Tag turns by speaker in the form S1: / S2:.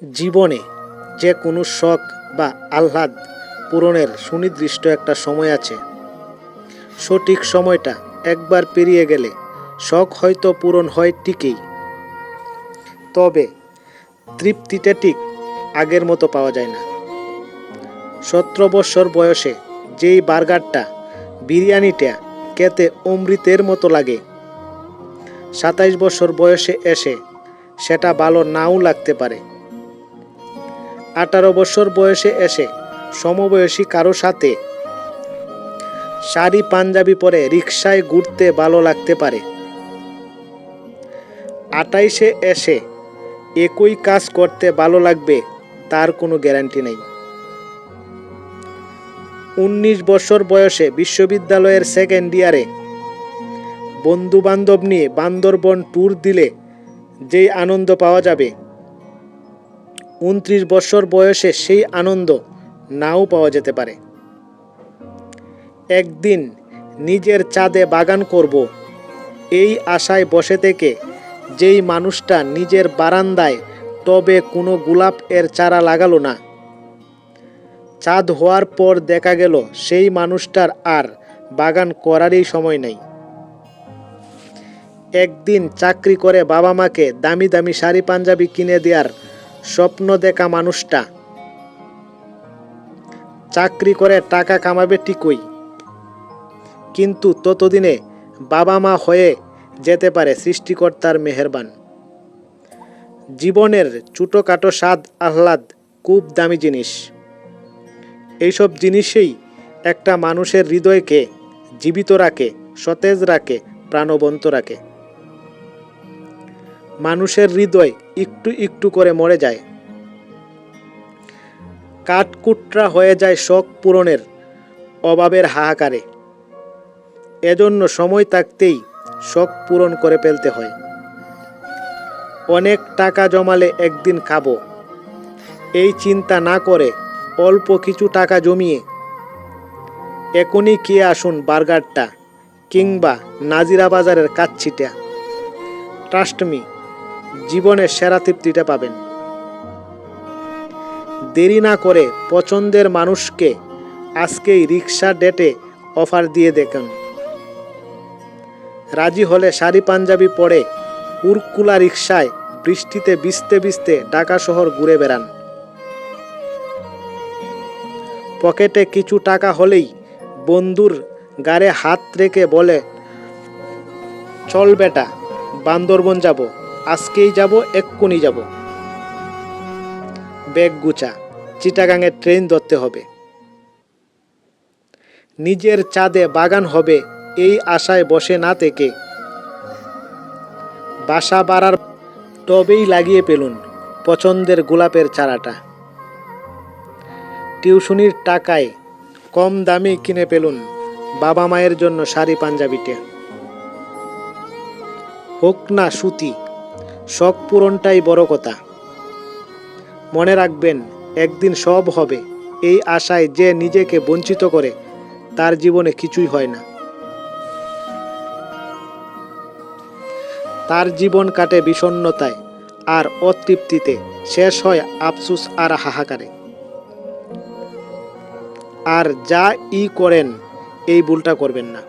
S1: জীবনে যে কোনো শখ বা আহ্লাদ পূরণের সুনির্দিষ্ট একটা সময় আছে। সঠিক সময়টা একবার পেরিয়ে গেলে শখ হয়তো পূরণ হয় ঠিকই, তবে তৃপ্তিটা ঠিক আগের মতো পাওয়া যায় না। 17 বছর বয়সে যেই বার্গারটা, বিরিয়ানিটা খেতে অমৃতের মতো লাগে, 27 বছর বয়সে এসে সেটা ভালো নাও লাগতে পারে। 18 বছর বয়সে এসে সমবয়সী কারো সাথে শাড়ি পাঞ্জাবি পরে রিকশায় ঘুরতে ভালো লাগতে পারে। 28-এ এসে একই কাজ করতে ভালো লাগবে তার কোনো গ্যারান্টি নেই। 19 বছর বয়সে বিশ্ববিদ্যালয়ের সেকেন্ড ইয়ারে বন্ধু বান্ধব নিয়ে বান্দরবন ট্যুর দিলে যেই আনন্দ পাওয়া যাবে, 29 বছর বয়সে সেই আনন্দ নাও পাওয়া যেতে পারে। একদিন নিজের ছাদে বাগান করব, এই আশায় বসে থেকে যেই মানুষটা নিজের বারান্দায় টবে কোনো গোলাপ এর চারা লাগালো না, ছাদ হওয়ার পর দেখা গেল সেই মানুষটার আর বাগান করারই সময় নেই। একদিন চাকরি করে বাবা মাকে দামি দামি শাড়ি পাঞ্জাবি কিনে দেওয়ার স্বপ্ন দেখা মানুষটা চাকরি করে টাকা কামাবে ঠিকই, কিন্তু ততদিনে বাবা মা হয়ে যেতে পারে সৃষ্টিকর্তার মেহেরবান। জীবনের ছোটোখাটো স্বাদ আহ্লাদ খুব দামি জিনিস। এইসব জিনিসেই একটা মানুষের হৃদয়কে জীবিত রাখে, সতেজ রাখে, প্রাণবন্ত রাখে। মানুষের হৃদয় একটু একটু করে মরে যায়, কাঠকুটরা হয়ে যায় শখ পূরণের অভাবের হাহাকারে। এজন্য সময় থাকতেই শখ পূরণ করে ফেলতে হয়। অনেক টাকা জমালে একদিন খাবো, এই চিন্তা না করে অল্প কিছু টাকা জমিয়ে এখনই খেয়ে আসুন বার্গারটা কিংবা নাজিরা বাজারের কাচ্ছিটা। ট্রাস্ট মি, জীবনের সেরা তৃপ্তিটা পাবেন। দেরি না করে পছন্দের মানুষকে আজকেই রিক্সা ডেটে অফার দিয়ে দেখুন। রাজি হলে শাড়ি পাঞ্জাবি পরে উড়কুলা রিক্সায় বৃষ্টিতে ভিজতে ভিজতে ঢাকা শহর ঘুরে বেড়ান। পকেটে কিছু টাকা হলেই বন্ধুর গাড়ে হাত রেখে বলে, চল বেটা, বান্দরবন যাব, আজকেই যাব, এক্ষুনি যাব। ব্যাগ গুছা, চিটাগাঙের ট্রেন ধরতে হবে। নিজের ছাদে বাগান হবে এই আশায় বসে না থেকে বাসা বাড়ার টবেই লাগিয়ে ফেলুন পছন্দের গোলাপের চারাটা। টিউশনির টাকায় কম দামে কিনে ফেলুন বাবা মায়ের জন্য শাড়ি পাঞ্জাবিটা। হোক না সুতি, শখ পূরণটাই বড় কথা। মনে রাখবেন, একদিন সব হবে এই আশায় যে নিজেকে বঞ্চিত করে তার জীবনে কিছুই হয় না। তার জীবন কাটে বিষণ্ণতায় আর অতৃপ্তিতে, শেষ হয় আফসোস আর হাহাকারে। আর যা করেন এই ভুলটা করবেন না।